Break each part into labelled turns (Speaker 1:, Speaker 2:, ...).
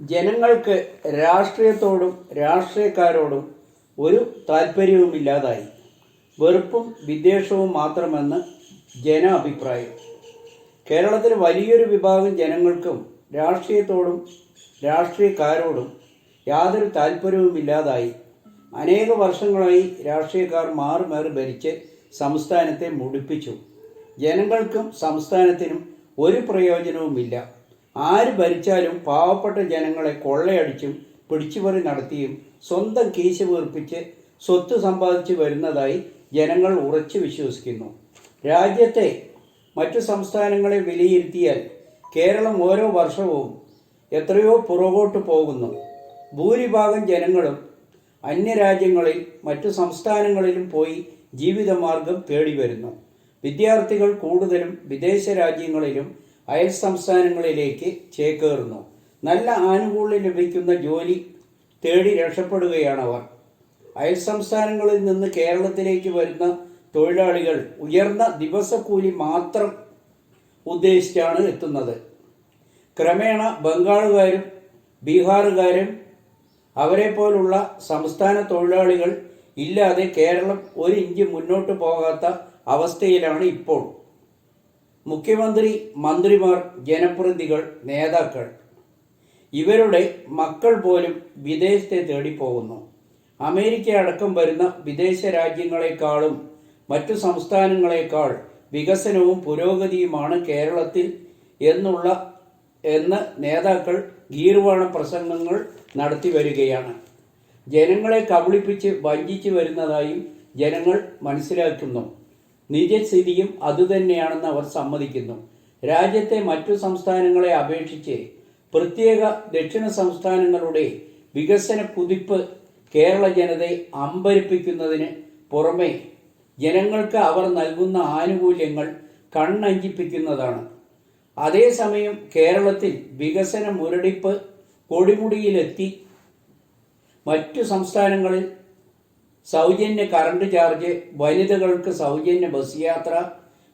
Speaker 1: ജനങ്ങൾക്ക് രാഷ്ട്രീയത്തോടും രാഷ്ട്രീയക്കാരോടും ഒരു താല്പര്യവുമില്ലാതായി. വെറുപ്പും വിദ്വേഷവും മാത്രമെന്ന് ജനാഭിപ്രായം. കേരളത്തിൽ വലിയൊരു വിഭാഗം ജനങ്ങൾക്കും രാഷ്ട്രീയത്തോടും രാഷ്ട്രീയക്കാരോടും യാതൊരു താല്പര്യവുമില്ലാതായി. അനേക വർഷങ്ങളായി രാഷ്ട്രീയക്കാർ മാറി ഭരിച്ച് സംസ്ഥാനത്തെ മുടിപ്പിച്ചു. ജനങ്ങൾക്കും സംസ്ഥാനത്തിനും ഒരു പ്രയോജനവുമില്ല. ആര് ഭരിച്ചാലും പാവപ്പെട്ട ജനങ്ങളെ കൊള്ളയടിച്ചും പിടിച്ചുപറി നടത്തിയും സ്വന്തം കീശ വീർപ്പിച്ച് സ്വത്ത് സമ്പാദിച്ചു വരുന്നതായി ജനങ്ങൾ ഉറച്ചു വിശ്വസിക്കുന്നു. രാജ്യത്തെ മറ്റു സംസ്ഥാനങ്ങളെ വിലയിരുത്തിയാൽ കേരളം ഓരോ വർഷവും എത്രയോ പുറകോട്ട് പോകുന്നു. ഭൂരിഭാഗം ജനങ്ങളും അന്യരാജ്യങ്ങളിൽ മറ്റു സംസ്ഥാനങ്ങളിലും പോയി ജീവിതമാർഗം തേടി വരുന്നു. വിദ്യാർത്ഥികൾ കൂടുതലും വിദേശ രാജ്യങ്ങളിലും അയൽ സംസ്ഥാനങ്ങളിലേക്ക് ചേക്കേറുന്നു. നല്ല ആനുകൂല്യം ലഭിക്കുന്ന ജോലി തേടി രക്ഷപ്പെടുകയാണവർ. അയൽ സംസ്ഥാനങ്ങളിൽ നിന്ന് കേരളത്തിലേക്ക് വരുന്ന തൊഴിലാളികൾ ഉയർന്ന ദിവസക്കൂലി മാത്രം ഉദ്ദേശിച്ചാണ് എത്തുന്നത്. ക്രമേണ ബംഗാളുകാരും ബീഹാറുകാരും അവരെപ്പോലുള്ള സംസ്ഥാന തൊഴിലാളികൾ ഇല്ലാതെ കേരളം ഒരു ഇഞ്ച് മുന്നോട്ട് പോകാത്ത അവസ്ഥയിലാണ് ഇപ്പോൾ. മുഖ്യമന്ത്രി, മന്ത്രിമാർ, ജനപ്രതിനിധികൾ, നേതാക്കൾ ഇവരുടെ മക്കൾ പോലും വിദേശത്തെ തേടി പോകുന്നു. അമേരിക്ക അടക്കം വരുന്ന വിദേശ രാജ്യങ്ങളെക്കാളും മറ്റു സംസ്ഥാനങ്ങളെക്കാൾ വികസനവും പുരോഗതിയുമാണ് കേരളത്തിൽ എന്ന് നേതാക്കൾ ഗീർവാണ പ്രസംഗങ്ങൾ നടത്തി വരികയാണ്. ജനങ്ങളെ കബളിപ്പിച്ച് വഞ്ചിച്ചു വരുന്നതായും ജനങ്ങൾ മനസ്സിലാക്കുന്നു. നിജസ്ഥിതിയും അതുതന്നെയാണെന്ന് അവർ സമ്മതിക്കുന്നു. രാജ്യത്തെ മറ്റു സംസ്ഥാനങ്ങളെ അപേക്ഷിച്ച് പ്രത്യേക ദക്ഷിണ സംസ്ഥാനങ്ങളുടെ വികസന കുതിപ്പ് കേരള ജനതയെ അമ്പരിപ്പിക്കുന്നതിന് പുറമെ ജനങ്ങൾക്ക് അവർ നൽകുന്ന ആനുകൂല്യങ്ങൾ കണ്ണഞ്ചിപ്പിക്കുന്നതാണ്. അതേസമയം കേരളത്തിൽ വികസന മുരടിപ്പ് കൊടിമുടിയിലെത്തി. മറ്റു സംസ്ഥാനങ്ങളിൽ സൗജന്യ കറണ്ട് ചാർജ്, വനിതകൾക്ക് സൗജന്യ ബസ് യാത്ര,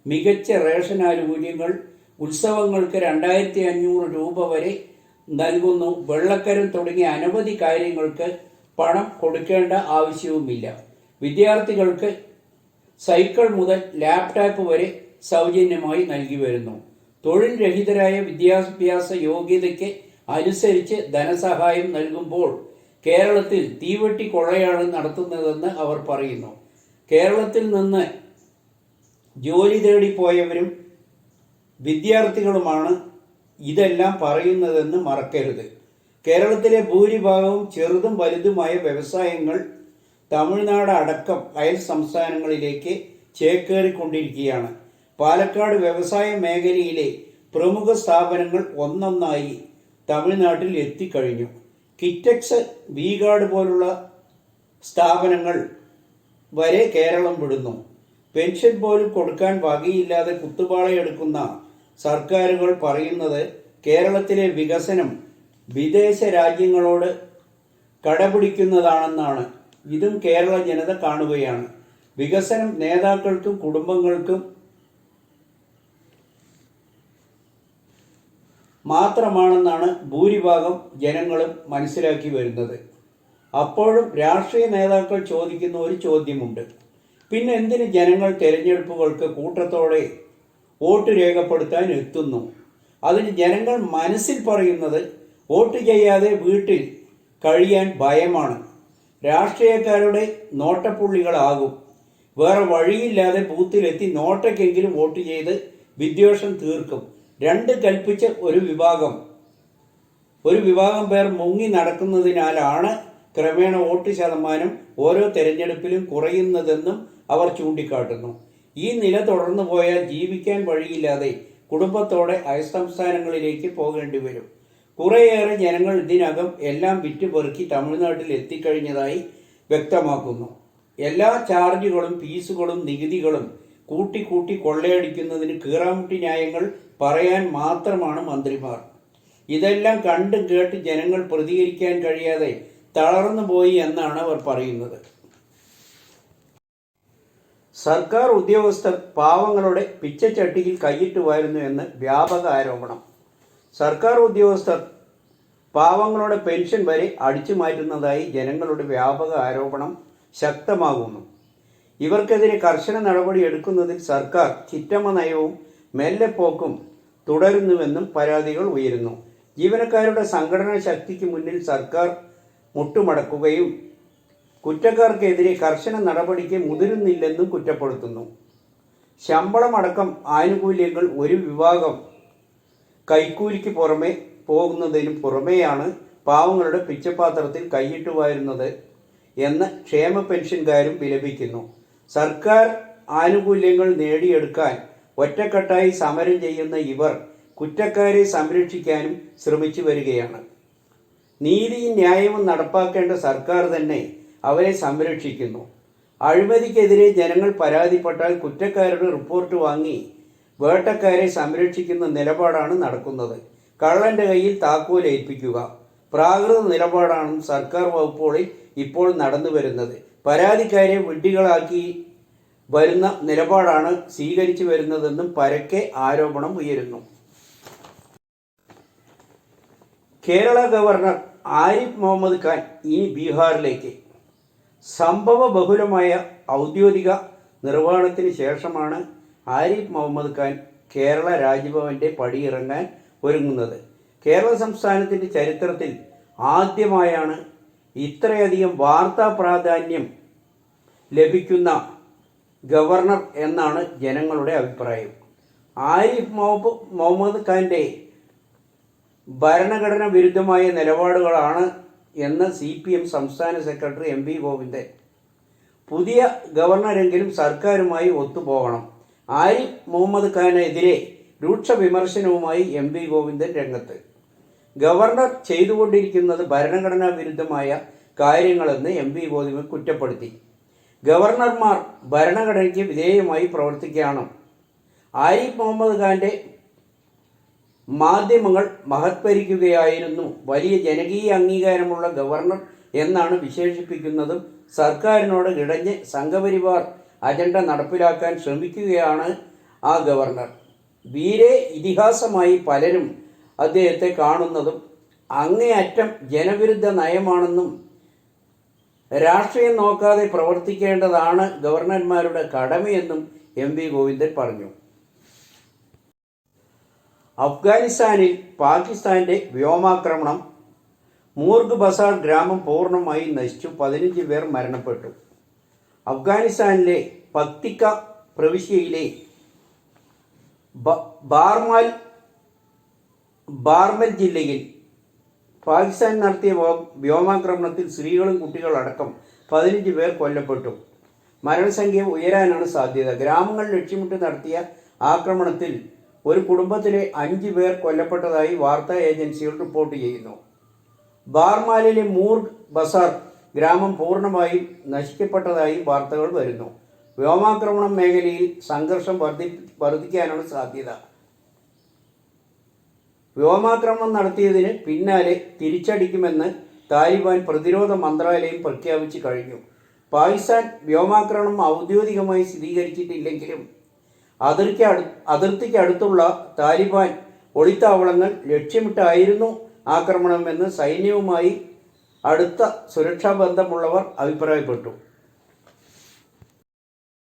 Speaker 1: മികച്ച റേഷൻ ആനുകൂല്യങ്ങൾ, ഉത്സവങ്ങൾക്ക് 2500 രൂപ വരെ നൽകുന്നു. വെള്ളക്കരം തുടങ്ങിയ അനവധി കാര്യങ്ങൾക്ക് പണം കൊടുക്കേണ്ട ആവശ്യവുമില്ല. വിദ്യാർത്ഥികൾക്ക് സൈക്കിൾ മുതൽ ലാപ്ടോപ്പ് വരെ സൗജന്യമായി നൽകി വരുന്നു. തൊഴിൽ രഹിതരായ വിദ്യാഭ്യാസ യോഗ്യതയ്ക്ക് അനുസരിച്ച് ധനസഹായം നൽകുമ്പോൾ കേരളത്തിൽ തീവെട്ടി കൊള്ളയാണ് നടത്തുന്നതെന്ന് അവർ പറയുന്നു. കേരളത്തിൽ നിന്ന് ജോലി തേടിപ്പോയവരും വിദ്യാർത്ഥികളുമാണ് ഇതെല്ലാം പറയുന്നതെന്ന് മറക്കരുത്. കേരളത്തിലെ ഭൂരിഭാഗവും ചെറുതും വലുതുമായ വ്യവസായങ്ങൾ തമിഴ്നാട് അടക്കം അയൽ സംസ്ഥാനങ്ങളിലേക്ക് ചേക്കേറിക്കൊണ്ടിരിക്കുകയാണ്. പാലക്കാട് വ്യവസായ മേഖലയിലെ പ്രമുഖ സ്ഥാപനങ്ങൾ ഒന്നൊന്നായി തമിഴ്നാട്ടിൽ എത്തിക്കഴിഞ്ഞു. കിറ്റക്സ്, വി-ഗാർഡ് പോലുള്ള സ്ഥാപനങ്ങൾ വരെ കേരളം വിടുന്നു. പെൻഷൻ പോലും കൊടുക്കാൻ വകയില്ലാതെ കുത്തുപാളയെടുക്കുന്ന സർക്കാരുകൾ പറയുന്നത് കേരളത്തിലെ വികസനം വിദേശ രാജ്യങ്ങളോട് കടപിടിക്കുന്നതാണെന്നാണ്. ഇതും കേരള ജനത കാണുകയാണ്. വികസനം നേതാക്കൾക്കും കുടുംബങ്ങൾക്കും മാത്രമാണെന്നാണ് ഭൂരിഭാഗം ജനങ്ങളും മനസ്സിലാക്കി വരുന്നത്. അപ്പോഴും രാഷ്ട്രീയ നേതാക്കൾ ചോദിക്കുന്ന ഒരു ചോദ്യമുണ്ട്. പിന്നെ എന്തിന് ജനങ്ങൾ തെരഞ്ഞെടുപ്പുകൾക്ക് കൂട്ടത്തോടെ വോട്ട് രേഖപ്പെടുത്താൻ എത്തുന്നു? അതിന് ജനങ്ങൾ മനസ്സിൽ പറയുന്നത് വോട്ട് ചെയ്യാതെ വീട്ടിൽ കഴിയാൻ ഭയമാണ്. രാഷ്ട്രീയക്കാരുടെ നോട്ടപ്പുള്ളികളാകും. വേറെ വഴിയില്ലാതെ ബൂത്തിലെത്തി നോട്ടയ്ക്കെങ്കിലും വോട്ട് ചെയ്ത് വിദ്വേഷം തീർക്കും. രണ്ട് കൽപ്പിച്ച് ഒരു വിഭാഗം പേർ മുങ്ങി നടക്കുന്നതിനാലാണ് ക്രമേണ വോട്ട് ശതമാനം ഓരോ തെരഞ്ഞെടുപ്പിലും കുറയുന്നതെന്നും അവർ ചൂണ്ടിക്കാട്ടുന്നു. ഈ നില തുടർന്നു പോയാൽ ജീവിക്കാൻ വഴിയില്ലാതെ കുടുംബത്തോടെ അയൽസംസ്ഥാനങ്ങളിലേക്ക് പോകേണ്ടി വരും. കുറേയേറെ ജനങ്ങൾ ഇതിനകം എല്ലാം വിറ്റുപെറുക്കി തമിഴ്നാട്ടിൽ എത്തിക്കഴിഞ്ഞതായി വ്യക്തമാക്കുന്നു. എല്ലാ ചാർജുകളും ഫീസുകളും നികുതികളും കൂട്ടി കൊള്ളയടിക്കുന്നതിന് കീറാമുട്ടി ന്യായങ്ങൾ പറയാൻ മാത്രമാണ് മന്ത്രിമാർ. ഇതെല്ലാം കണ്ടും കേട്ട് ജനങ്ങൾ പ്രതികരിക്കാൻ കഴിയാതെ തളർന്നു പോയി എന്നാണ് അവർ പറയുന്നത്. സർക്കാർ ഉദ്യോഗസ്ഥർ പാവങ്ങളുടെ പിച്ചച്ചട്ടിയിൽ കൈയിട്ട് വാരുന്നു എന്ന് വ്യാപക ആരോപണം. സർക്കാർ ഉദ്യോഗസ്ഥർ പാവങ്ങളുടെ പെൻഷൻ വരെ അടിച്ചു മാറ്റുന്നതായി ജനങ്ങളുടെ വ്യാപക ആരോപണം ശക്തമാകുന്നു. ഇവർക്കെതിരെ കർശന നടപടി എടുക്കുന്നതിൽ സർക്കാർ ചിറ്റമ്മ നയവും മെല്ലെപ്പോക്കും തുടരുന്നുവെന്നും പരാതികൾ ഉയരുന്നു. ജീവനക്കാരുടെ സംഘടനാ ശക്തിക്ക് മുന്നിൽ സർക്കാർ മുട്ടുമടക്കുകയും കുറ്റക്കാർക്കെതിരെ കർശന നടപടിക്ക് മുതിരുന്നില്ലെന്നും കുറ്റപ്പെടുത്തുന്നു. ശമ്പളമടക്കം ആനുകൂല്യങ്ങൾ ഒരു വിഭാഗം കൈക്കൂലിക്ക് പുറമെ പോകുന്നതിനും പുറമെയാണ് പാവങ്ങളുടെ പിച്ചപാത്രത്തിൽ കൈയിട്ട് വാരുന്നത് എന്ന് ക്ഷേമ പെൻഷൻകാരും വിലപിക്കുന്നു. സർക്കാർ ആനുകൂല്യങ്ങൾ നേടിയെടുക്കാൻ ഒറ്റക്കെട്ടായി സമരം ചെയ്യുന്ന ഇവർ കുറ്റക്കാരെ സംരക്ഷിക്കാനും ശ്രമിച്ചു വരികയാണ്. നീതിയും ന്യായവും നടപ്പാക്കേണ്ട സർക്കാർ തന്നെ അവരെ സംരക്ഷിക്കുന്നു. അഴിമതിക്കെതിരെ ജനങ്ങൾ പരാതിപ്പെട്ടാൽ കുറ്റക്കാരുടെ റിപ്പോർട്ട് വാങ്ങി വേട്ടക്കാരെ സംരക്ഷിക്കുന്ന നിലപാടാണ് നടക്കുന്നത്. കള്ളന്റെ കയ്യിൽ താക്കോൽ ഏൽപ്പിക്കുക, പ്രാകൃത നിലപാടാണ് സർക്കാർ വകുപ്പുകളിൽ ഇപ്പോൾ നടന്നു വരുന്നത്. പരാതിക്കാരെ വിഡ്ഢികളാക്കി വരുന്ന നിലപാടാണ് സ്വീകരിച്ചു വരുന്നതെന്നും പരക്കെ ആരോപണം ഉയരുന്നു. കേരള ഗവർണർ ആരിഫ് മുഹമ്മദ് ഖാൻ ഇനി ബീഹാറിലേക്ക്. സംഭവ ബഹുലമായ ഔദ്യോഗിക നിർവഹണത്തിന് ശേഷമാണ് ആരിഫ് മുഹമ്മദ് ഖാൻ കേരള രാജ്ഭവന്റെ പടിയിറങ്ങാൻ ഒരുങ്ങുന്നത്. കേരള സംസ്ഥാനത്തിൻ്റെ ചരിത്രത്തിൽ ആദ്യമായാണ് ഇത്രയധികം വാർത്താ പ്രാധാന്യം ലഭിക്കുന്ന ഗവർണർ എന്നാണ് ജനങ്ങളുടെ അഭിപ്രായം. ആരിഫ് മുഹമ്മദ് ഖാൻ്റെ ഭരണഘടന വിരുദ്ധമായ നിലപാടുകളാണ് എന്ന് CPM സംസ്ഥാന സെക്രട്ടറി MV ഗോവിന്ദൻ. പുതിയ ഗവർണറെങ്കിലും സർക്കാരുമായി ഒത്തുപോകണം. ആരിഫ് മുഹമ്മദ് ഖാനെതിരെ രൂക്ഷ വിമർശനവുമായി MV ഗോവിന്ദൻ രംഗത്ത്. ഗവർണർ ചെയ്തുകൊണ്ടിരിക്കുന്നത് ഭരണഘടനാ വിരുദ്ധമായ കാര്യങ്ങളെന്ന് MV ഗോവിന്ദൻ കുറ്റപ്പെടുത്തി. ഗവർണർമാർ ഭരണഘടനയ്ക്ക് വിധേയമായി പ്രവർത്തിക്കണം. ആരിഫ് മുഹമ്മദ് ഖാൻ്റെ മാധ്യമങ്ങൾ മഹത്കരിക്കുകയായിരുന്നു. വലിയ ജനകീയ അംഗീകാരമുള്ള ഗവർണർ എന്നാണ് വിശേഷിപ്പിക്കുന്നതും. സർക്കാരിനോട് ഇടഞ്ഞ് സംഘപരിവാർ അജണ്ട നടപ്പിലാക്കാൻ ശ്രമിക്കുകയാണ് ആ ഗവർണർ. വീരെ ഇതിഹാസമായി പലരും അദ്ദേഹത്തെ കാണുന്നതും അങ്ങേയറ്റം ജനവിരുദ്ധ നയമാണെന്നും രാഷ്ട്രീയം നോക്കാതെ പ്രവർത്തിക്കേണ്ടതാണ് ഗവർണർമാരുടെ കടമയെന്നും MV ഗോവിന്ദൻ പറഞ്ഞു. അഫ്ഗാനിസ്ഥാനിൽ പാകിസ്ഥാന്റെ വ്യോമാക്രമണം. മൂർഗ് ബസാർ ഗ്രാമം പൂർണ്ണമായി നശിച്ചു. 15 പേർ മരണപ്പെട്ടു. അഫ്ഗാനിസ്ഥാനിലെ പക്തിക്ക പ്രവിശ്യയിലെ ബാർമൽ ജില്ലയിൽ പാകിസ്ഥാൻ നടത്തിയ വ്യോമാക്രമണത്തിൽ സ്ത്രീകളും കുട്ടികളടക്കം 15 പേർ കൊല്ലപ്പെട്ടു. മരണസംഖ്യ ഉയരാനാണ് സാധ്യത. ഗ്രാമങ്ങൾ ലക്ഷ്യമിട്ട് നടത്തിയ ആക്രമണത്തിൽ ഒരു കുടുംബത്തിലെ 5 പേർ കൊല്ലപ്പെട്ടതായി വാർത്താ ഏജൻസികൾ റിപ്പോർട്ട് ചെയ്യുന്നു. ബാർമാലിലെ മൂർഗ് ബസാർ ഗ്രാമം പൂർണ്ണമായും നശിക്കപ്പെട്ടതായി വാർത്തകൾ വരുന്നു. വ്യോമാക്രമണം മേഖലയിൽ സംഘർഷം വർദ്ധിക്കാനാണ് സാധ്യത. വ്യോമാക്രമണം നടത്തിയതിന് പിന്നാലെ തിരിച്ചടിക്കുമെന്ന് താലിബാൻ പ്രതിരോധ മന്ത്രാലയം പ്രഖ്യാപിച്ചു കഴിഞ്ഞു. പാകിസ്ഥാൻ വ്യോമാക്രമണം ഔദ്യോഗികമായി സ്ഥിരീകരിച്ചിട്ടില്ലെങ്കിലും അതിർത്തിക്കടുത്തുള്ള താലിബാൻ ഒളിത്താവളങ്ങൾ ലക്ഷ്യമിട്ടായിരുന്നു ആക്രമണമെന്ന് സൈന്യവുമായി അടുത്ത സുരക്ഷാ ബന്ധമുള്ളവർ അഭിപ്രായപ്പെട്ടു.